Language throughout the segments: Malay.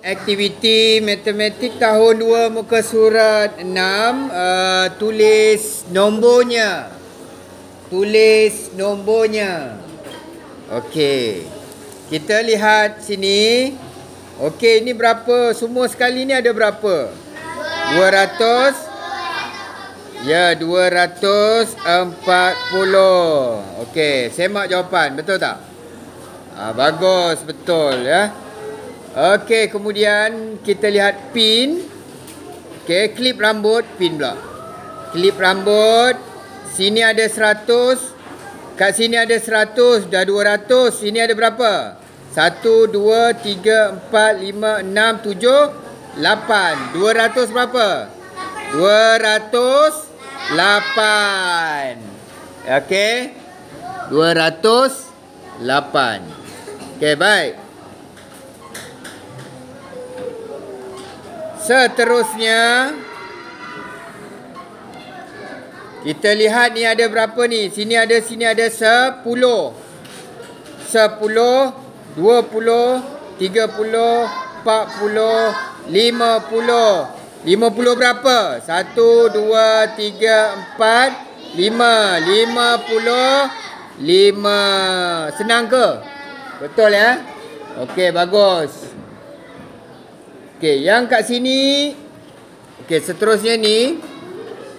aktiviti matematik tahun 2 muka surat 6, tulis nombornya. Okey. Kita lihat sini. Okey, ini berapa? Semua sekali ni ada berapa? 200. Ya, 240. Okey, semak jawapan. Betul tak? Bagus, betul ya. Okey, kemudian kita lihat pin. Okey, klip rambut, pin pula. Klip rambut. Sini ada 100. Kat sini ada 100, dah 200. Sini ada berapa? 1, 2, 3, 4, 5, 6, 7, 8. 200 berapa? 208. Okey. 208. Okey, baik. Seterusnya, kita lihat ni ada berapa ni? Sini ada 10. 10, 20, 30, 40, 50. 50 berapa? 1, 2, 3, 4, 5. 55. Senang ke? Betul ya? Okey, bagus. Okey, yang kat sini. Okey, seterusnya ni.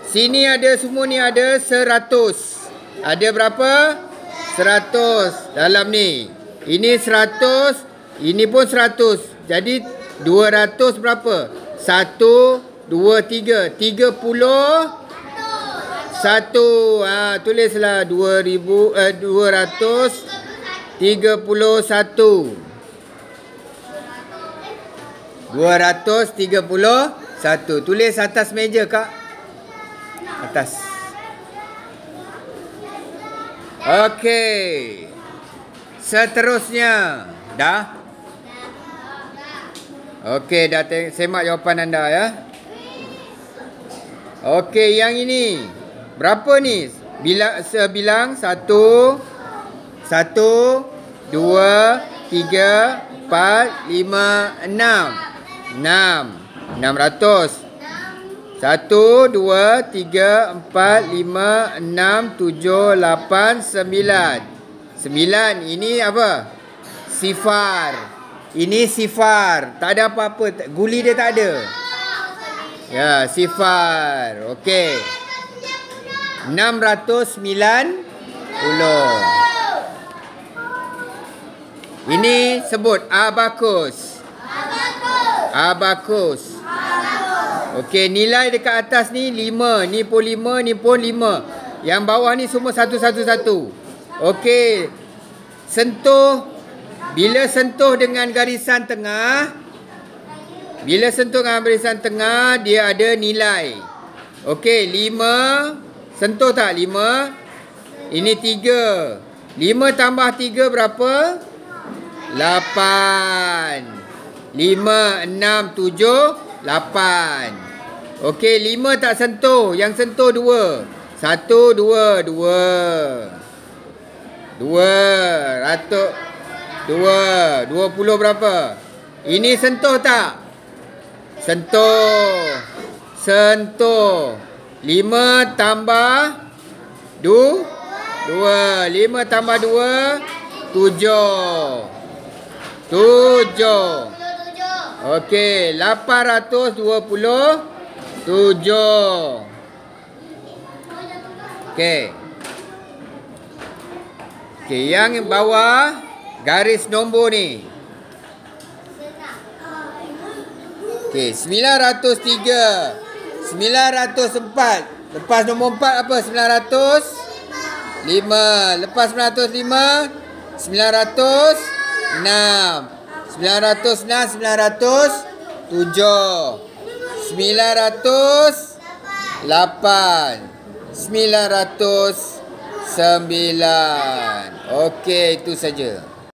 Sini ada semua ni ada 100. Ada berapa? 100 dalam ni. Ini 100, ini pun 100. Jadi 200 berapa? 1, 2, 3. 31. Tulislah 231. 231. Tulis atas meja, Kak. Atas. Okey. Seterusnya. Dah? Okey, dah semak jawapan anda ya. Okey, yang ini. Berapa ni? Bilang 1, 2, 3, 4, 5, 6. 600. 1, 2, 3, 4, 5, 6, 7, 8, 9. 9. Ini apa? Sifar. Ini sifar. Tak ada apa-apa. Guli dia tak ada. Ya, sifar. Okey. 690. Ini sebut abakus. Abakus. Okey, nilai dekat atas ni 5. Ni pun 5, ni pun 5. Yang bawah ni semua 1, 1, 1. Okey. Sentuh. Bila sentuh dengan garisan tengah. Bila sentuh dengan garisan tengah, dia ada nilai. Okey, 5. Sentuh tak 5? Ini 3. 5 tambah 3 berapa? 8. 5, 6, 7, 8. Okey, 5 tak sentuh. Yang sentuh 2. 1, 2, 2. 20 berapa? Ini sentuh tak? Sentuh. 5 tambah 2. 5 tambah 2, 7. 7. Okey, 827. Okey. Okey, yang bawah garis nombor ni. Okey, 903. 904. Lepas nombor 4 apa? 905. Lepas 905, 906. 906, 907. 908. 909. Okey, itu saja.